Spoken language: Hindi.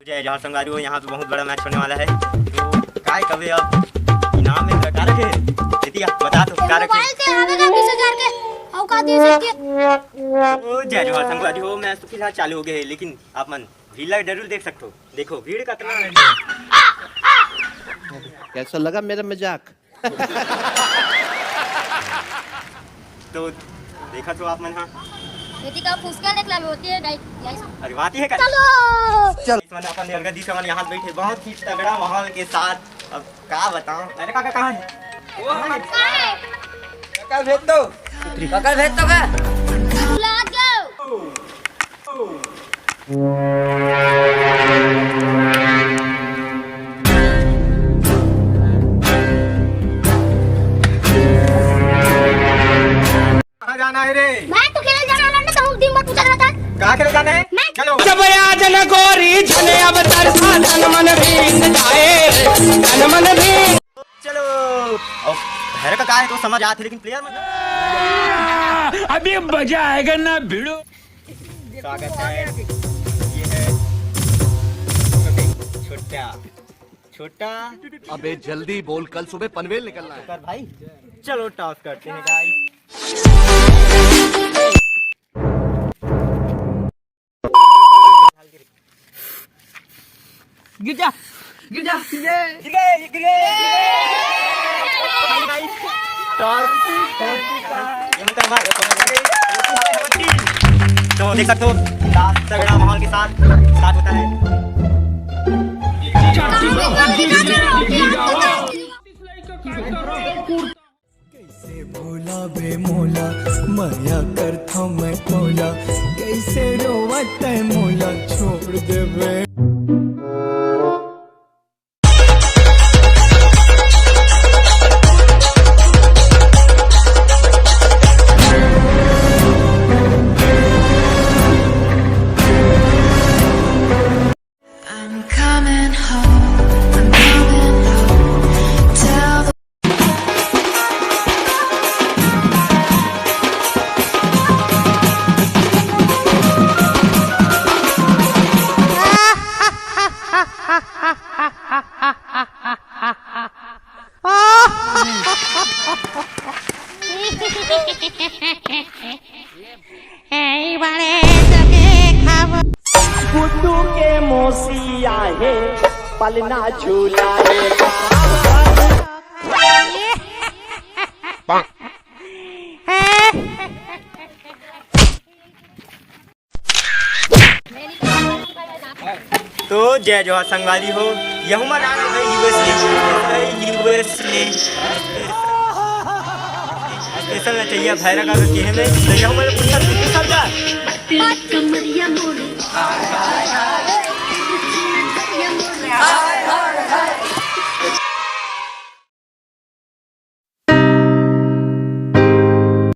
जय जहाँ संगवारी हो, यहाँ पे बहुत बड़ा मैच होने वाला है। तो काय कभी अब इनाम में क्या रखे दीदिया बता दो क्या रखे। मोबाइल से आवेगा 20,000 के औकात दे सकती है। ओ जय जहाँ संगवारी हो, मैच तो फिलहाल चालू हो गए, लेकिन आप मन भीड़ जरूर देख सकते हो। देखो भीड़ कितना है। कैसा लगा मेरा मजाक? तो देखा तो आप मन। हाँ बेटी का फुसका निकला में होती है गाइस। अरे बात ही है। चलो मैंने अपन निर्गदी से यहाँ बैठे बहुत ही तगड़ा माहौल के साथ। अब क्या बताऊं। अरे काका कहाँ है? काका भेज दो, काका भेज दो का लेट्स गो। कहाँ जाना है रे? मैं तो खेलने जाना है, तो दिन भर पूछा रहता है कहाँ खेले जाना है? चलो जब जन गोरी जने अब तरसा तन मन भींग जाए, तन मन भींग। चलो। और भैर का कहा है तो समझ आती, लेकिन प्लेयर मतलब अभी मजा आएगा ना भिड़ो। स्वागत है। ये है छोटा छोटा। अबे जल्दी बोल, कल सुबह पनवेल निकलना है। कर भाई चलो टॉस करते हैं गाइस। गिर जा गिर जा तो देख सकते हो तगड़ा माहौल के साथ स्टार्ट होता है। कैसे भोला बे मोला माया करता मैं तोला, कैसे रोवत है मोला छोड़ दे बे। गुड्डू के मोसिया है पलना झूला तो जय जवाहर संगवारी हो, यह स्पेशल चाहिए भैरा का में